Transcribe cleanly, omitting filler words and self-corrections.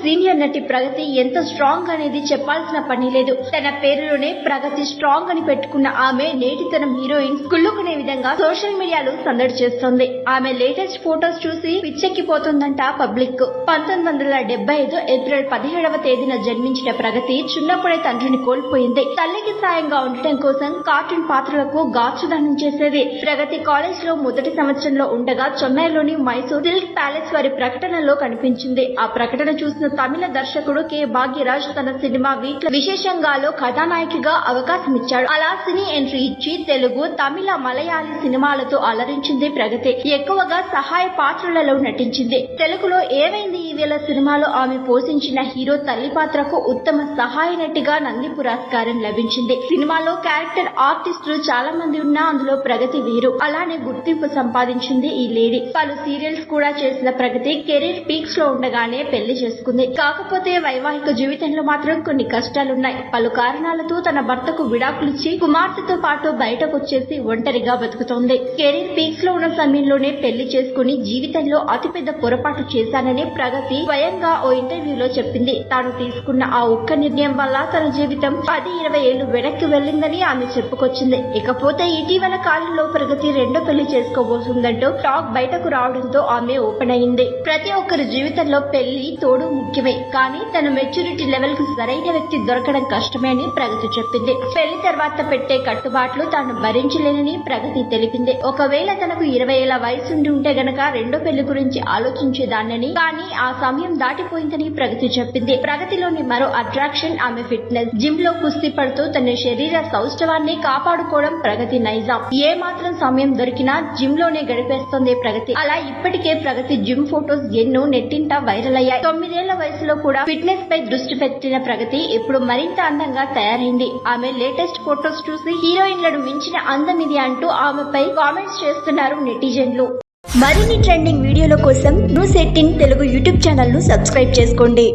Senior నటి ప్రగతి ఎంత strong అనేది చెప్పాల్సిన పని లేదు. తన పేరులోనే ప్రగతి స్ట్రాంగ్ అని పెట్టుకున్న ఆమె నేటి తరం హీరోయిన్స్ కుళ్ళుకునే విధంగా సోషల్ మీడియాలో సందడి చేస్తోంది. ఆమె లేటెస్ట్ ఫోటోస్ చూసి పిచ్చెక్కిపోతుందంట పబ్లిక్. 1975 ఏప్రిల్ 17వ తేదీన జన్మించిన ప్రగతి చిన్నప్పుడే తండ్రిని కోల్పోయింది. తల్లికి సాయంగా ఉండటం కోసం కార్టూన్ పాత్రలకు గాచుదానం చేసేది. ప్రగతి కాలేజ్ లో మొదటి సంవత్సరంలో ఉండగా చెన్నైలోని మైసూర్ సిల్క్ ప్యాలెస్ వారి ప్రకటనలో కనిపించింది. ఆ ప్రకటన చూసిన తమిళ దర్శకుడు కె భాగ్యరాజ్ తన సినిమా వీట్ల విశేషంగాలో కథానాయికగా అవకాశం ఇచ్చాడు. అలా సినీ ఎంట్రీ ఇచ్చి తెలుగు, తమిళ, మలయాళీ సినిమాలతో అలరించింది ప్రగతి. ఎక్కువగా సహాయ పాత్రలలో నటించింది. తెలుగులో ఏమైంది ఈ వేళ సినిమాలో ఆమె పోషించిన హీరో తల్లి పాత్రకు ఉత్తమ సహాయ నటిగా నంది పురస్కారం లభించింది. సినిమాలో క్యారెక్టర్ ఆర్టిస్టులు చాలా మంది ఉన్నా అందులో ప్రగతి వీరు. అలానే గుర్తింపు సంపాదించింది ఈ లేడీ. పలు సీరియల్స్ కూడా చేసిన ప్రగతి కెరీర్ పీక్స్ లో ఉండగానే పెళ్లి చేసుకుంది. కాకపోతే వైవాహిక జీవితంలో మాత్రం కొన్ని కష్టాలున్నాయి. పలు కారణాలతో తన భర్తకు విడాకులిచ్చి కుమార్తెతో పాటు బయటకు వచ్చేసి ఒంటరిగా బతుకుతోంది. కెరీర్ పీక్స్ లో ఉన్న సమయంలోనే పెళ్లి చేసుకుని జీవితంలో అతిపెద్ద పొరపాటు చేశానని ప్రగతి స్వయంగా ఓ ఇంటర్వ్యూలో చెప్పింది. తాను తీసుకున్న ఆ ఒక్క నిర్ణయం వల్ల తన జీవితం 10-20 ఏళ్లు వెనక్కి వెళ్లిందని ఆమె చెప్పుకొచ్చింది. ఇకపోతే ఇటీవల కాలంలో ప్రగతి రెండో పెళ్లి చేసుకోబోతుందంటూ టాక్ బయటకు రావడంతో ఆమె ఓపెన్ అయింది. ప్రతి ఒక్కరి జీవితంలో పెళ్లి తోడు ముఖ్యమే, కానీ తన మెచ్యూరిటీ లెవెల్ కు సరైన వ్యక్తి దొరకడం కష్టమే అని ప్రగతి చెప్పింది. పెళ్లి తర్వాత పెట్టే కట్టుబాట్లు తాను భరించలేనని ప్రగతి తెలిపింది. ఒకవేళ తనకు 20 ఏళ్ల వయసు ఉంటే గనక రెండో పెళ్లి గురించి ఆలోచించేదాన్నని, కానీ ఆ సమయం దాటిపోయిందని ప్రగతి చెప్పింది. ప్రగతిలోని మరో అట్రాక్షన్ ఆమె ఫిట్నెస్. జిమ్ లో కుస్తీ పడుతూ తన శరీర సౌష్ఠవాన్ని కాపాడుకోవడం ప్రగతి నైజాం. ఏ మాత్రం సమయం దొరికినా జిమ్ లోనే గడిపేస్తోంది ప్రగతి. అలా ఇప్పటికే ప్రగతి జిమ్ ఫోటోస్ ఎన్నో నెట్టింట వైరల్ అయ్యాయి. 9 ఏళ్ల వయసులో కూడా ఫిట్నెస్ పై దృష్టి పెట్టిన ప్రగతి ఇప్పుడు మరింత అందంగా తయారైంది. ఆమె లేటెస్ట్ ఫోటోస్ చూసి హీరోయిన్లను మించిన అందం ఇది అంటూ ఆమెపై కామెంట్స్ చేస్తున్నారు నెటిజన్లు. మరిన్ని ట్రెండింగ్ వీడియోల కోసం న్యూస్ 18 తెలుగు యూట్యూబ్ ఛానల్ ను సబ్స్క్రైబ్ చేసుకోండి.